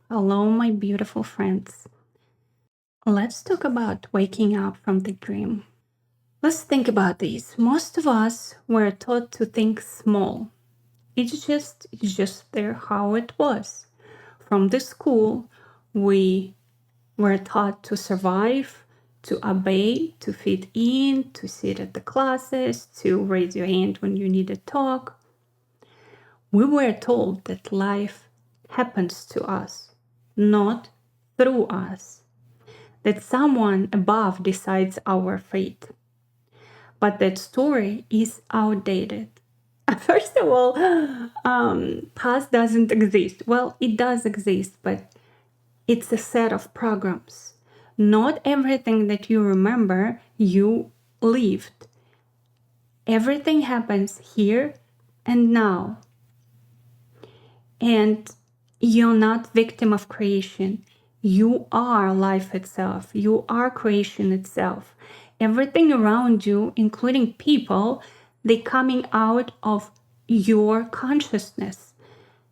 Hello, my beautiful friends. Let's talk about waking up from the dream. Let's think about this. Most of us were taught to think small. It's just there how it was. From the school, we were taught to survive, to obey, to fit in, to sit at the classes, to raise your hand when you need to talk. We were told that life happens to us, not through us. That someone above decides our fate. But that story is outdated. First of all, past doesn't exist. Well, it does exist, but it's a set of programs. Not everything that you remember, you lived. Everything happens here and now. And you're not victim of creation. You are life itself. You are creation itself. Everything around you, including people, they coming out of your consciousness.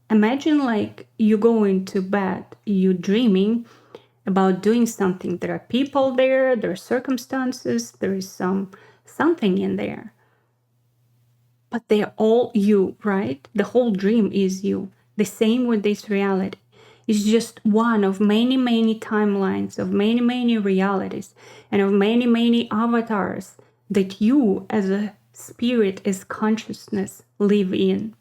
Imagine like you go into bed, you dreaming about doing something. There are people there are circumstances, there is something in there. But they're all you, right? The whole dream is you. The same with this reality. It's just one of many, many timelines, of many, many realities, and of many, many avatars that you as a spirit, as consciousness, live in.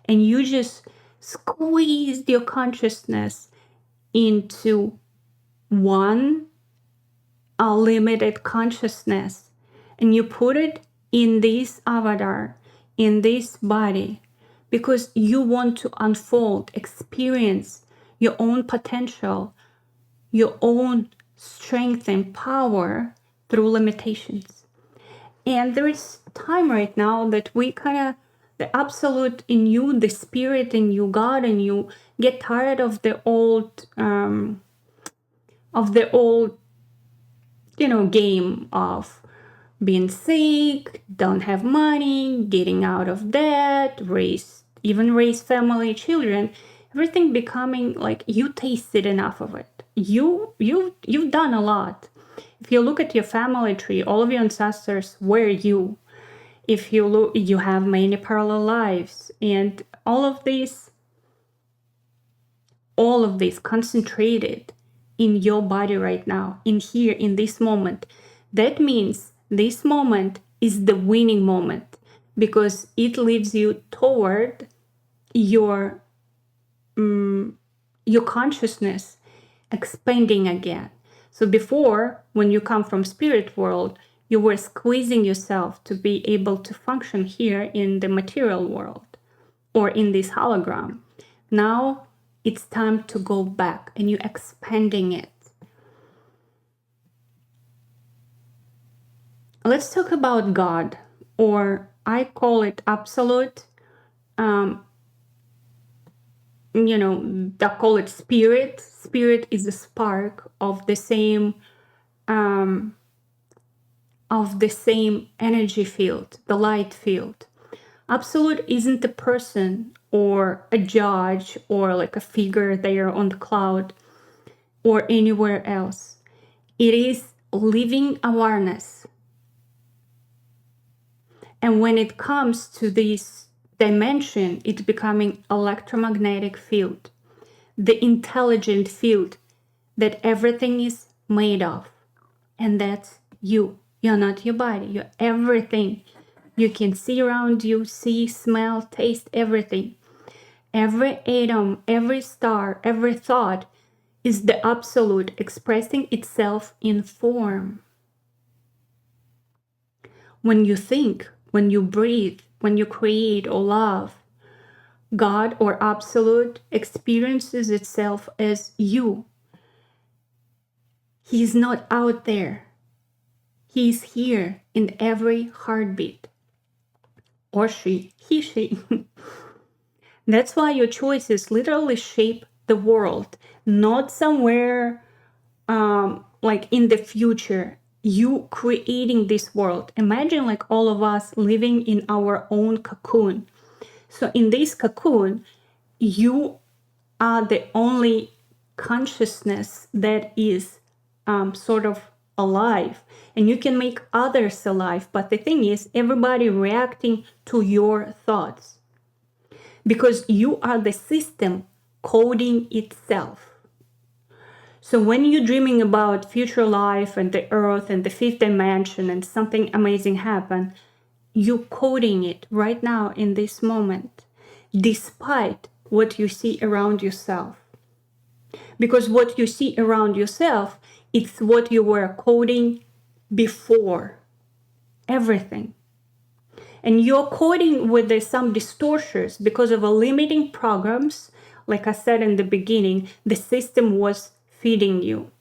And you just squeeze your consciousness into one limited consciousness, and you put it in this avatar, in this body, because you want to unfold, experience your own potential, your own strength and power through limitations. And there is time right now that we kind of, the absolute in you, the spirit in you, God in you, get tired of the old, game of being sick, don't have money, getting out of debt, raise family, children, everything becoming like you tasted enough of it. You've done a lot. If you look at your family tree, all of your ancestors were you. If you look, you have many parallel lives, and all of this concentrated in your body right now, in here, in this moment. That means this moment is the winning moment because it leads you toward your consciousness expanding again. So before, when you come from spirit world, you were squeezing yourself to be able to function here in the material world or in this hologram. Now it's time to go back and you're expanding it. Let's talk about God, or I call it absolute. I call it spirit. Spirit is a spark of the same energy field, the light field. Absolute isn't a person or a judge or like a figure there on the cloud or anywhere else. It is living awareness. And when it comes to this dimension, it's becoming electromagnetic field, the intelligent field that everything is made of. And that's you. You're not your body. You're everything. You can see around you, see, smell, taste, everything. Every atom, every star, every thought is the absolute expressing itself in form. When you think, when you breathe, when you create or love, God or absolute experiences itself as you. He is not out there. He is here in every heartbeat. Or she, he, she. That's why your choices literally shape the world, not somewhere like in the future. You creating this world. Imagine like all of us living in our own cocoon. So in this cocoon, you are the only consciousness that is sort of alive, and you can make others alive. But the thing is, everybody reacting to your thoughts, because you are the system coding itself. So when you're dreaming about future life and the earth and the fifth dimension and something amazing happen, you're coding it right now in this moment, despite what you see around yourself. Because what you see around yourself, it's what you were coding before. Everything. And you're coding with some distortions because of a limiting programs. Like I said in the beginning, the system was feeding you.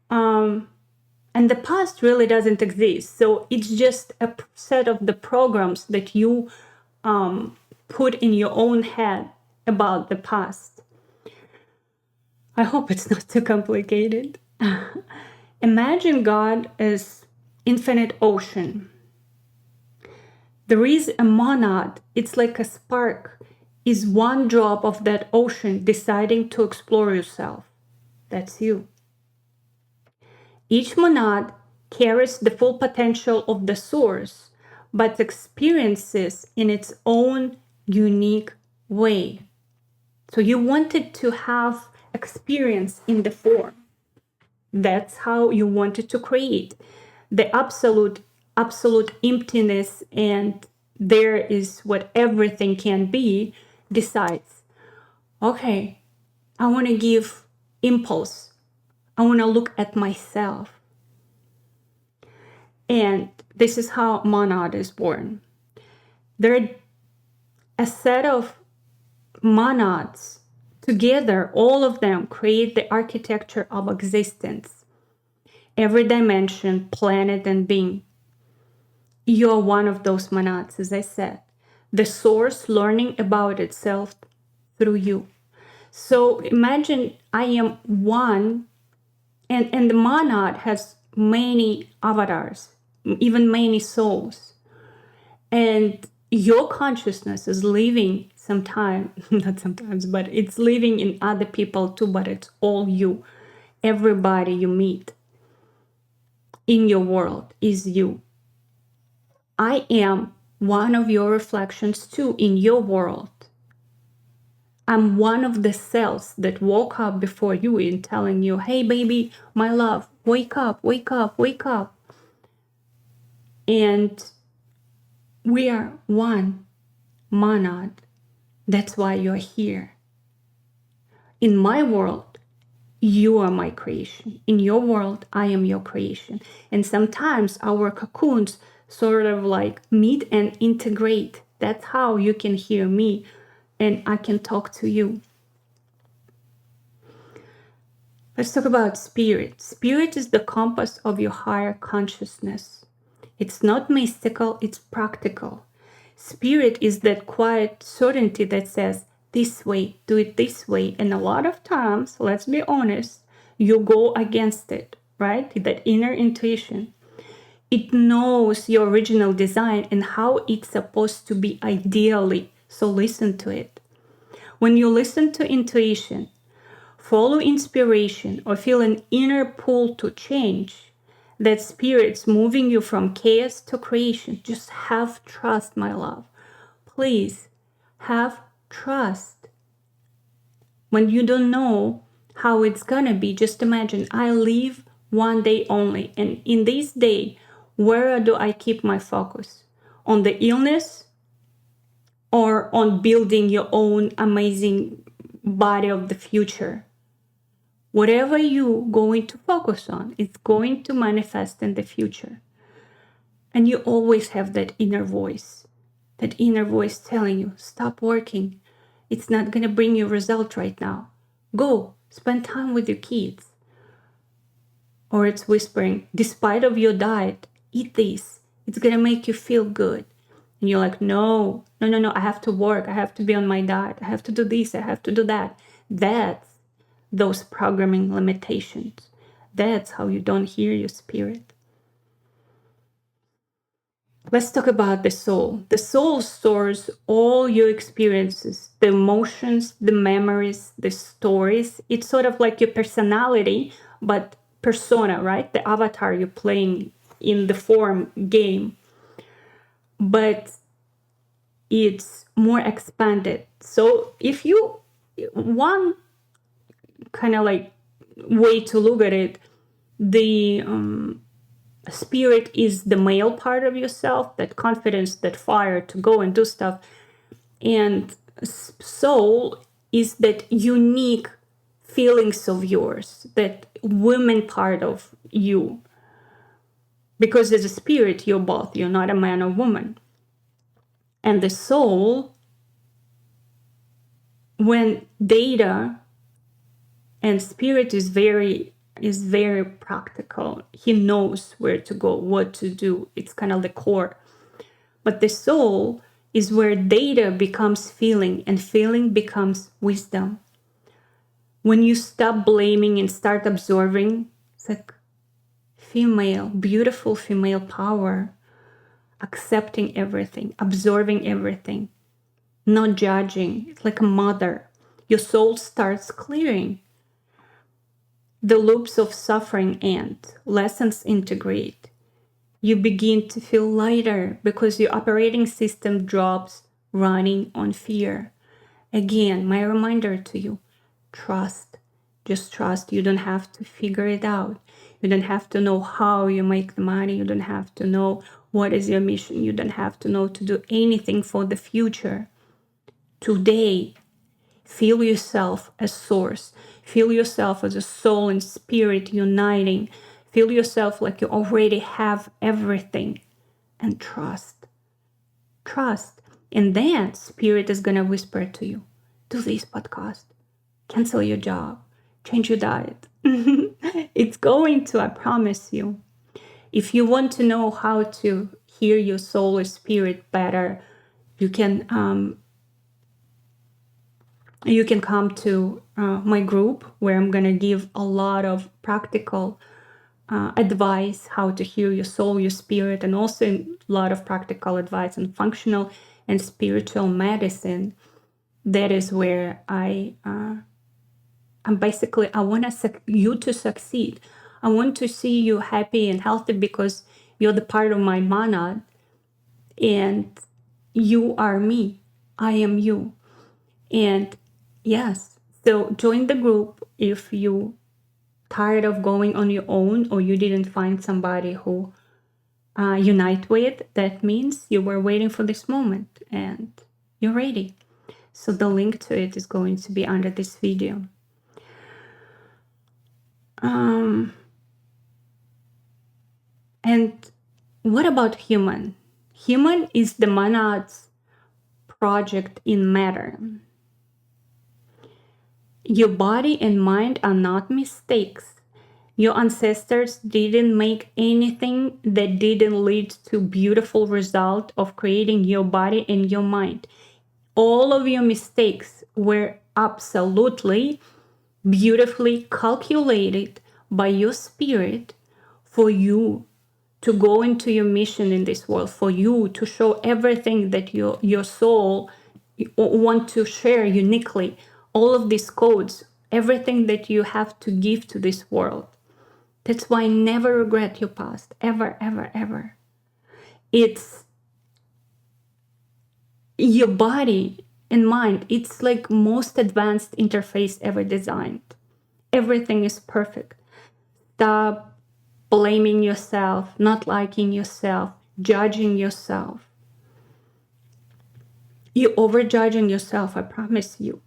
And the past really doesn't exist. So it's just a set of the programs that you put in your own head about the past. I hope it's not too complicated. Imagine God as infinite ocean. There is a monad, it's like a spark, is one drop of that ocean deciding to explore yourself. That's you. Each monad carries the full potential of the source, but experiences in its own unique way. So you wanted to have experience in the form. That's how you wanted to create the absolute emptiness, and there is what everything can be, decides, okay, I want to give impulse. I want to look at myself. And this is how monad is born. There are a set of monads together, all of them create the architecture of existence. Every dimension, planet, and being. You're one of those monads, as I said. The source learning about itself through you. So imagine I am one, and the monad has many avatars, even many souls. And your consciousness is living not sometimes, but it's living in other people too, but it's all you. Everybody you meet in your world is you. I am one of your reflections too in your world. I'm one of the cells that woke up before you in telling you, hey baby, my love, wake up, wake up, wake up. And we are one monad. That's why you're here. In my world, you are my creation. In your world, I am your creation. And sometimes our cocoons sort of like meet and integrate. That's how you can hear me and I can talk to you. Let's talk about spirit. Spirit is the compass of your higher consciousness. It's not mystical, it's practical. Spirit is that quiet certainty that says, this way, do it this way. And a lot of times, let's be honest, you go against it, right? That inner intuition. It knows your original design and how it's supposed to be ideally. So listen to it. When you listen to intuition, follow inspiration, or feel an inner pull to change, that spirit's moving you from chaos to creation. Just have trust, my love. Please have trust. When you don't know how it's gonna be, just imagine I live one day only. And in this day, where do I keep my focus? On the illness or on building your own amazing body of the future? Whatever you're going to focus on, it's going to manifest in the future. And you always have that inner voice telling you, stop working. It's not going to bring you result right now. Go, spend time with your kids. Or it's whispering, despite of your diet, eat this. It's going to make you feel good. And you're like, no, I have to work. I have to be on my diet. I have to do this. I have to do that. That's those programming limitations. That's how you don't hear your spirit. Let's talk about the soul. The soul stores all your experiences, the emotions, the memories, the stories. It's sort of like your personality, but persona, right? The avatar you're playing in the form game. But it's more expanded. So if you, one kind of like way to look at it, the spirit is the male part of yourself, that confidence, that fire to go and do stuff. And soul is that unique feelings of yours, that woman part of you. Because as a spirit, you're both, you're not a man or woman. And the soul, when data and spirit is very practical, he knows where to go, what to do. It's kind of the core. But the soul is where data becomes feeling and feeling becomes wisdom. When you stop blaming and start observing, it's like female, beautiful female power, accepting everything, observing everything, not judging. It's like a mother. Your soul starts clearing. The loops of suffering end, lessons integrate. You begin to feel lighter because your operating system drops running on fear. Again, my reminder to you, trust. Just trust. You don't have to figure it out. You don't have to know how you make the money. You don't have to know what is your mission. You don't have to know to do anything for the future. Today, feel yourself as source. Feel yourself as a soul and spirit uniting. Feel yourself like you already have everything. And trust. Trust. And then spirit is going to whisper to you, do this podcast. Cancel your job. Change your diet. It's going to, I promise you. If you want to know how to hear your soul or spirit better, you can come to my group where I'm going to give a lot of practical advice how to hear your soul, your spirit, and also a lot of practical advice on functional and spiritual medicine. That is where I'm basically, I want you to succeed. I want to see you happy and healthy because you're the part of my monad and you are me. I am you. And yes, so join the group if you tired of going on your own or you didn't find somebody who unite with. That means you were waiting for this moment and you're ready. So the link to it is going to be under this video. And what about human? Human is the monad's project in matter. Your body and mind are not mistakes. Your ancestors didn't make anything that didn't lead to beautiful result of creating your body and your mind. All of your mistakes were absolutely beautifully calculated by your spirit for you to go into your mission in this world, for you to show everything that your soul want to share uniquely, all of these codes, everything that you have to give to this world. That's why never regret your past, ever, ever, ever. It's your body and mind. It's like most advanced interface ever designed. Everything is perfect. Stop blaming yourself, not liking yourself, judging yourself. You're overjudging yourself, I promise you.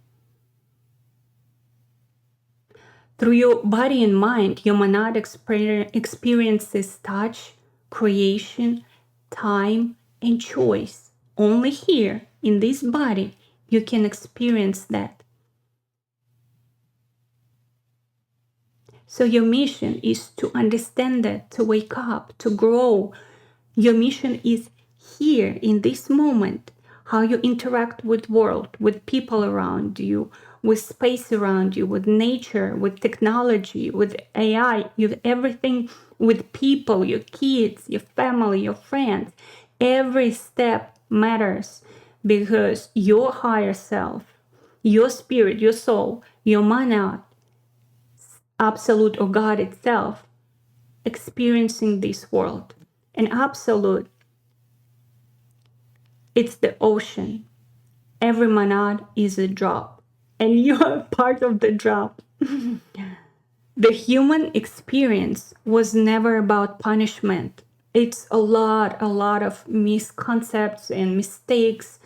Through your body and mind, your monad experiences touch, creation, time, and choice. Only here, in this body, you can experience that. So your mission is to understand that, to wake up, to grow. Your mission is here, in this moment, how you interact with world, with people around you, with space around you, with nature, with technology, with AI, with everything, with people, your kids, your family, your friends. Every step matters because your higher self, your spirit, your soul, your mana, absolute or God itself, experiencing this world. An absolute, it's the ocean. Every monad is a drop, and you are part of the drop. The human experience was never about punishment. It's a lot of misconceptions and mistakes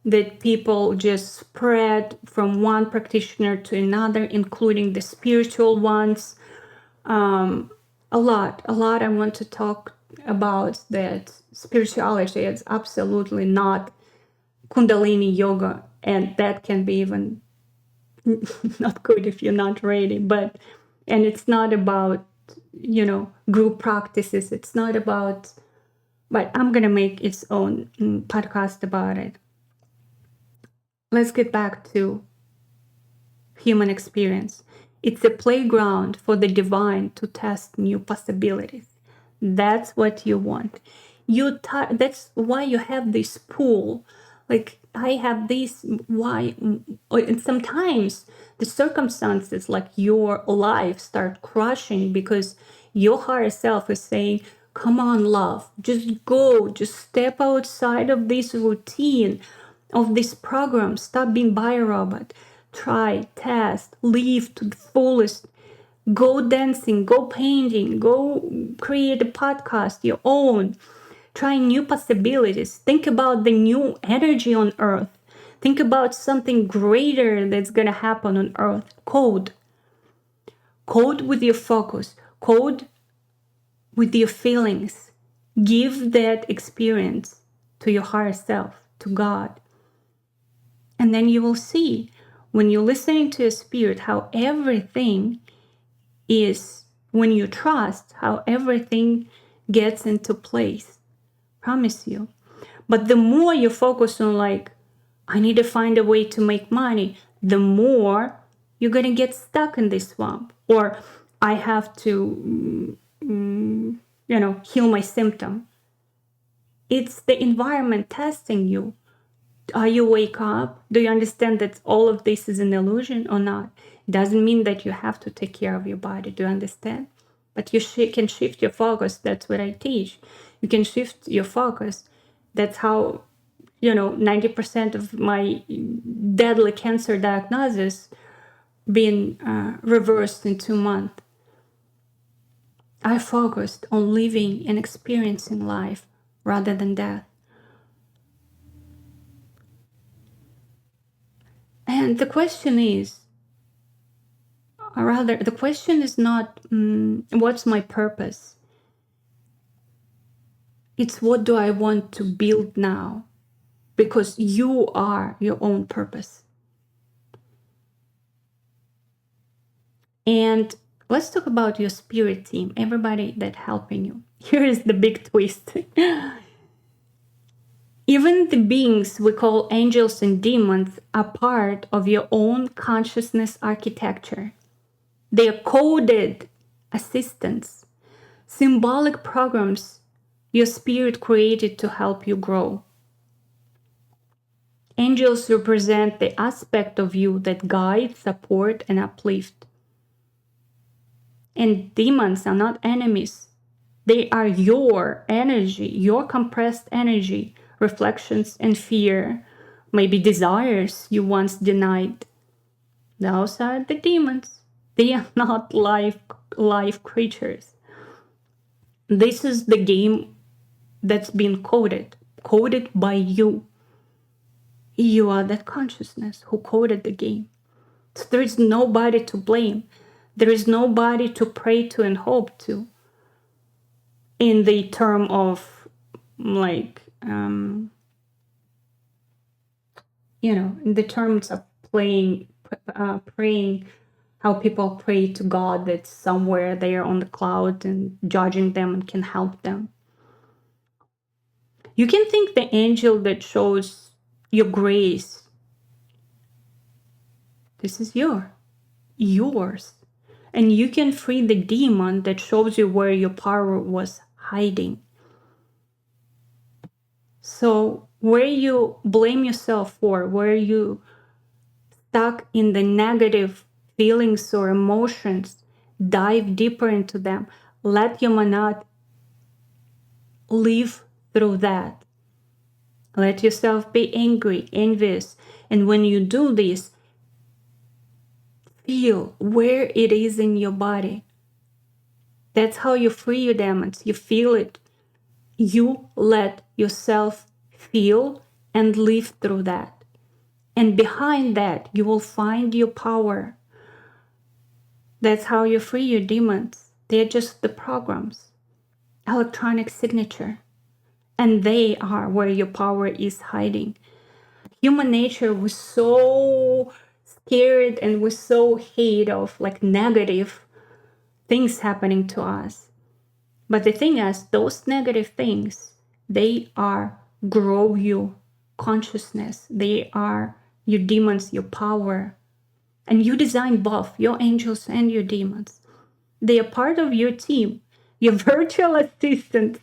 that people just spread from one practitioner to another, including the spiritual ones. A lot I want to talk about that. Spirituality is absolutely not Kundalini yoga, and that can be even not good if you're not ready. And it's not about, group practices. It's not about, but I'm gonna make its own podcast about it. Let's get back to human experience. It's a playground for the divine to test new possibilities. That's what you want. That's why you have this pool. Like I have this. Why? And sometimes the circumstances, like your life, start crushing because your higher self is saying, "Come on, love, just go, just step outside of this routine, of this program. Stop being biorobot. Try, test, live to the fullest. Go dancing, go painting, go create a podcast, your own. Try new possibilities. Think about the new energy on Earth. Think about something greater that's going to happen on Earth. Code. Code with your focus. Code with your feelings. Give that experience to your higher self, to God. And then you will see, when you're listening to your spirit, how everything is, when you trust, how everything gets into place. Promise you. But the more you focus on, like, I need to find a way to make money, the more you're going to get stuck in this swamp. Or I have to, heal my symptom. It's the environment testing you. Are you wake up? Do you understand that all of this is an illusion or not? Doesn't mean that you have to take care of your body. Do you understand? But you can shift your focus. That's what I teach. You can shift your focus. That's how, 90% of my deadly cancer diagnosis been reversed in 2 months. I focused on living and experiencing life rather than death. And the question is, or rather, the question is not, what's my purpose? It's what do I want to build now? Because you are your own purpose. And let's talk about your spirit team, everybody that's helping you. Here is the big twist. Even the beings we call angels and demons are part of your own consciousness architecture. They are coded assistants, symbolic programs your spirit created to help you grow. Angels represent the aspect of you that guide, support, and uplift. And demons are not enemies. They are your energy, your compressed energy, reflections and fear, maybe desires you once denied. Those are the demons. They are not life creatures. This is the game that's been coded by you. You are that consciousness who coded the game. So there is nobody to blame. There is nobody to pray to and hope to. In the term of, like, in the terms of praying, how people pray to God that's somewhere there on the cloud and judging them and can help them. You can think the angel that shows your grace, this is yours. And you can free the demon that shows you where your power was hiding. So where you blame yourself for, where you stuck in the negative feelings or emotions, dive deeper into them. Let your monad live through that. Let yourself be angry, envious. And when you do this, feel where it is in your body. That's how you free your demons. You feel it. You let yourself feel and live through that. And behind that, you will find your power. That's how you free your demons. They're just the programs, electronic signature. And they are where your power is hiding. Human nature was so scared and was so hate of like negative things happening to us. But the thing is, those negative things, they are grow you consciousness. They are your demons, your power. And you design both your angels and your demons. They are part of your team, your virtual assistant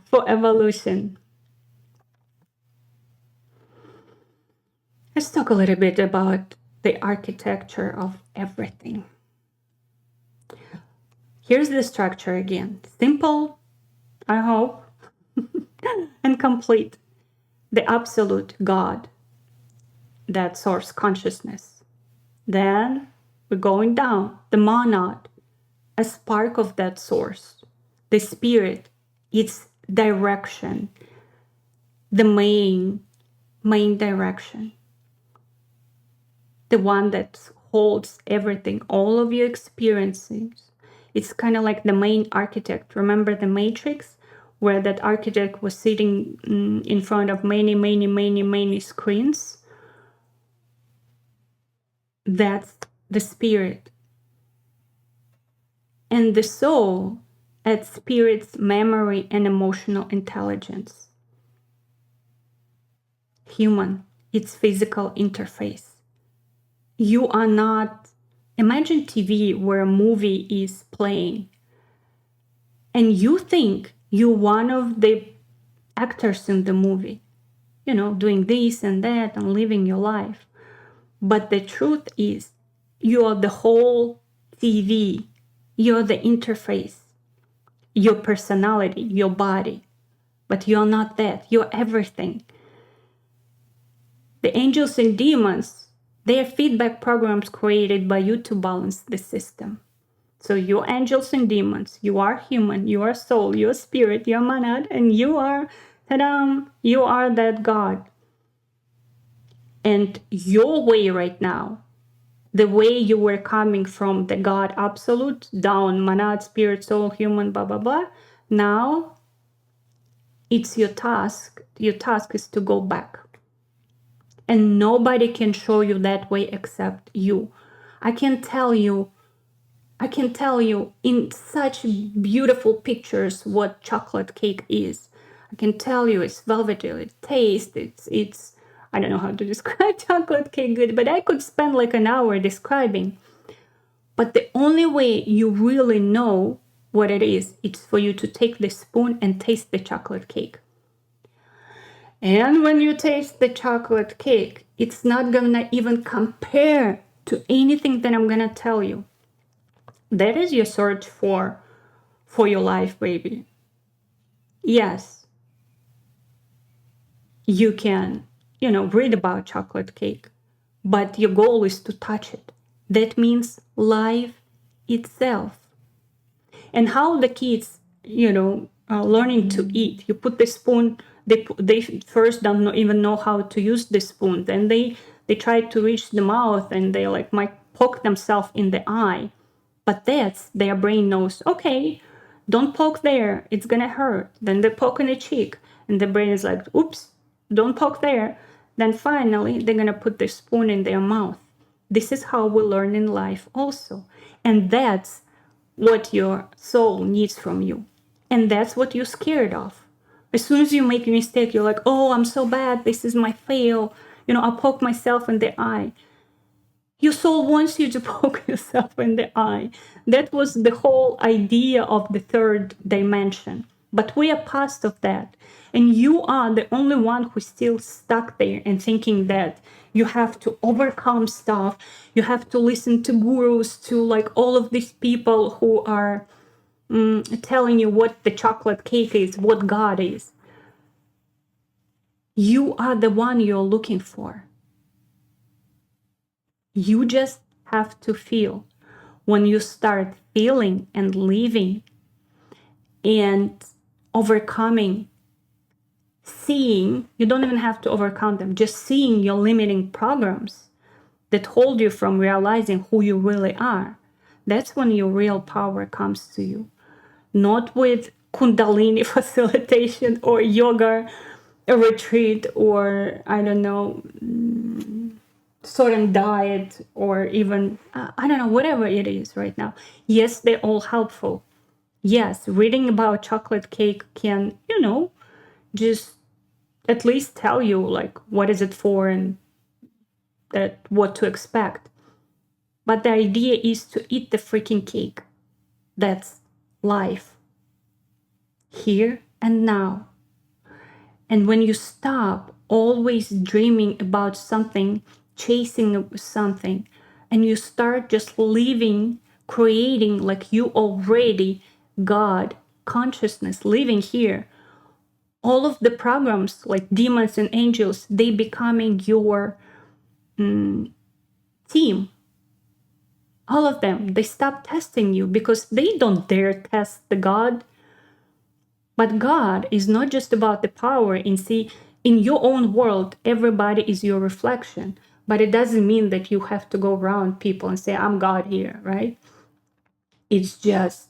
for evolution. Let's talk a little bit about the architecture of everything. Here's the structure again. Simple, I hope, and complete. The absolute God, that source consciousness. Then we're going down. The monad, a spark of that source. The spirit, its direction, the main direction. The one that holds everything, all of your experiences. It's kind of like the main architect. Remember the Matrix, where that architect was sitting in front of many screens? That's the spirit. And the soul at spirit's memory and emotional intelligence. Human, its physical interface. You are not, imagine TV where a movie is playing and you think you're one of the actors in the movie, you know, doing this and that and living your life. But the truth is, you are the whole TV, you're the interface, your personality, your body. But you're not that, you're everything. The angels and demons, they are feedback programs created by you to balance the system. So you're angels and demons, you are human, you are soul, you are spirit, you are monad, and you are, ta-da, you are that God. And your way right now, the way you were coming from the God absolute, down, monad, spirit, soul, human, blah, blah, blah, now it's your task. Your task is to go back. And nobody can show you that way except you. I can tell you in such beautiful pictures what chocolate cake is. I can tell you it's velvety, it tastes, it's I don't know how to describe chocolate cake good, but I could spend like an hour describing. But the only way you really know what it is, it's for you to take the spoon and taste the chocolate cake. And when you taste the chocolate cake, it's not gonna even compare to anything that I'm gonna tell you. That is your search for your life, baby. Yes, you can, read about chocolate cake, but your goal is to touch it. That means life itself. And how the kids, are learning to eat. You put the spoon, they first don't even know how to use the spoon. Then they try to reach the mouth and they might poke themselves in the eye. But that's their brain knows, okay, don't poke there, it's gonna hurt. Then they poke in the cheek and the brain is like, oops, don't poke there. Then finally they're gonna put the spoon in their mouth. This is how we learn in life also. And that's what your soul needs from you. And that's what you're scared of. As soon as you make a mistake, you're like, oh, I'm so bad, this is my fail. I'll poke myself in the eye. Your soul wants you to poke yourself in the eye. That was the whole idea of the third dimension. But we are past of that. And you are the only one who's still stuck there and thinking that you have to overcome stuff. You have to listen to gurus, to like all of these people who are telling you what the chocolate cake is, what God is. You are the one you're looking for. You just have to feel. When you start feeling and living and overcoming, seeing, you don't even have to overcome them, just seeing your limiting programs that hold you from realizing who you really are, that's when your real power comes to you. Not with Kundalini facilitation or yoga, a retreat, or I don't know, certain diet, or even, I don't know, whatever it is right now. Yes, they're all helpful. Yes, reading about chocolate cake can, just at least tell you like what is it for and that what to expect. But the idea is to eat the freaking cake. That's life. Here and now. And when you stop always dreaming about something, chasing something, and you start just living, creating like you already God consciousness living here, all of the programs like demons and angels, they becoming your team. All of them, they stop testing you because they don't dare test the God. But God is not just about the power. And see, in your own world, everybody is your reflection. But it doesn't mean that you have to go around people and say, I'm God here, right? It's just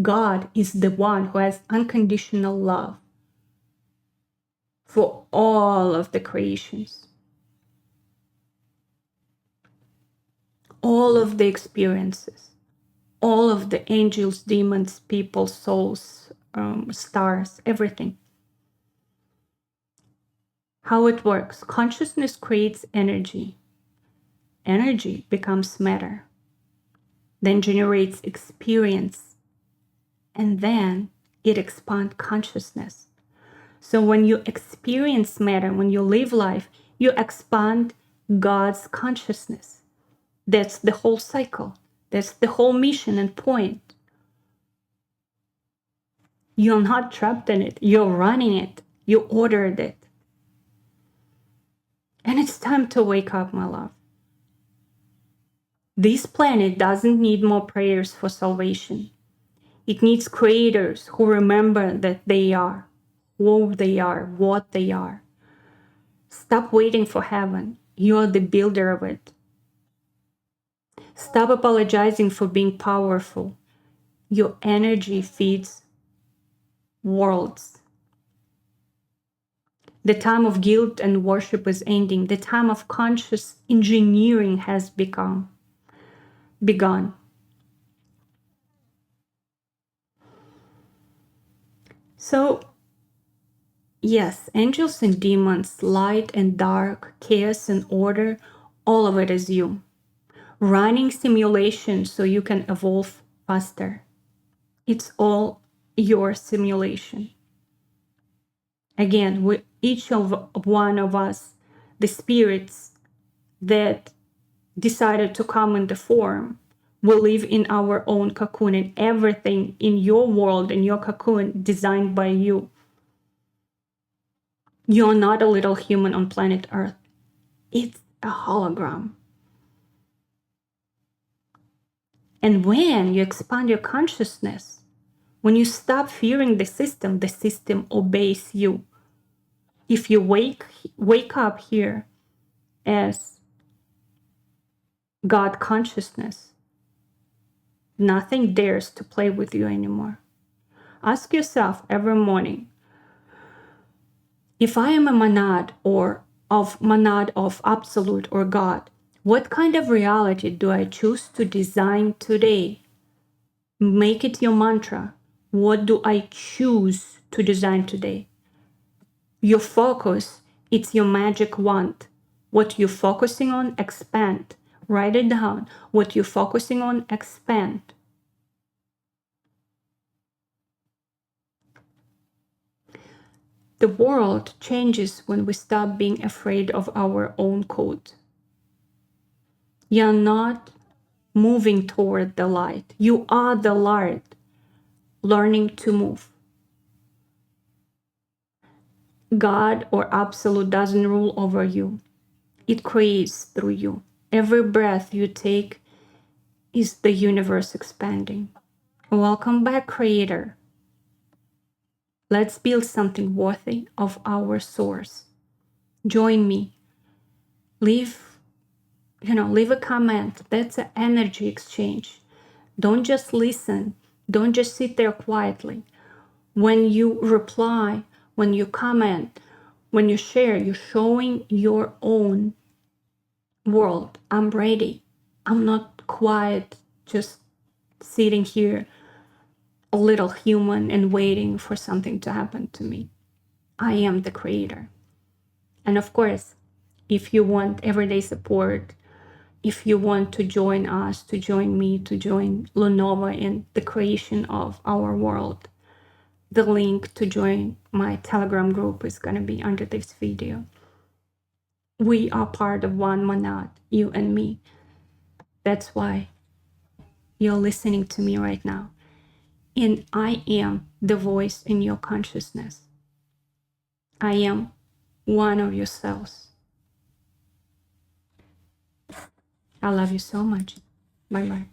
God is the one who has unconditional love for all of the creations, all of the experiences, all of the angels, demons, people, souls, stars, everything. How it works. Consciousness creates energy. Energy becomes matter, then generates experience, and then it expands consciousness. So when you experience matter, when you live life, you expand God's consciousness. That's the whole cycle. That's the whole mission and point. You're not trapped in it. You're running it. You ordered it. And it's time to wake up, my love. This planet doesn't need more prayers for salvation. It needs creators who remember that they are, who they are, what they are. Stop waiting for heaven. You're the builder of it. Stop apologizing for being powerful. Your energy feeds worlds. The time of guilt and worship is ending. The time of conscious engineering has begun. So, yes, angels and demons, light and dark, chaos and order, all of it is you. Running simulation so you can evolve faster. It's all your simulation. Again, with each of one of us, the spirits that decided to come into form, will live in our own cocoon, and everything in your world, in your cocoon, designed by you. You're not a little human on planet Earth. It's a hologram. And when you expand your consciousness, when you stop fearing the system obeys you. If you wake up here as God consciousness, nothing dares to play with you anymore. Ask yourself every morning, if I am a monad of absolute or God, what kind of reality do I choose to design today? Make it your mantra. What do I choose to design today? Your focus, it's your magic wand. What you're focusing on, expand. Write it down. What you're focusing on, expand. The world changes when we stop being afraid of our own code. You're not moving toward the light. You are the light, learning to move. God or Absolute doesn't rule over you. It creates through you. Every breath you take is the universe expanding. Welcome back, Creator. Let's build something worthy of our source. Join me. Leave a comment. That's an energy exchange. Don't just listen. Don't just sit there quietly. When you reply, when you comment, when you share, you're showing your own world. I'm ready. I'm not quiet, just sitting here, a little human and waiting for something to happen to me. I am the creator. And of course, if you want everyday support, if you want to join us, to join me, to join Lunova in the creation of our world, the link to join my Telegram group is going to be under this video. We are part of one Monad, you and me. That's why you're listening to me right now. And I am the voice in your consciousness. I am one of your cells. I love you so much. Bye-bye.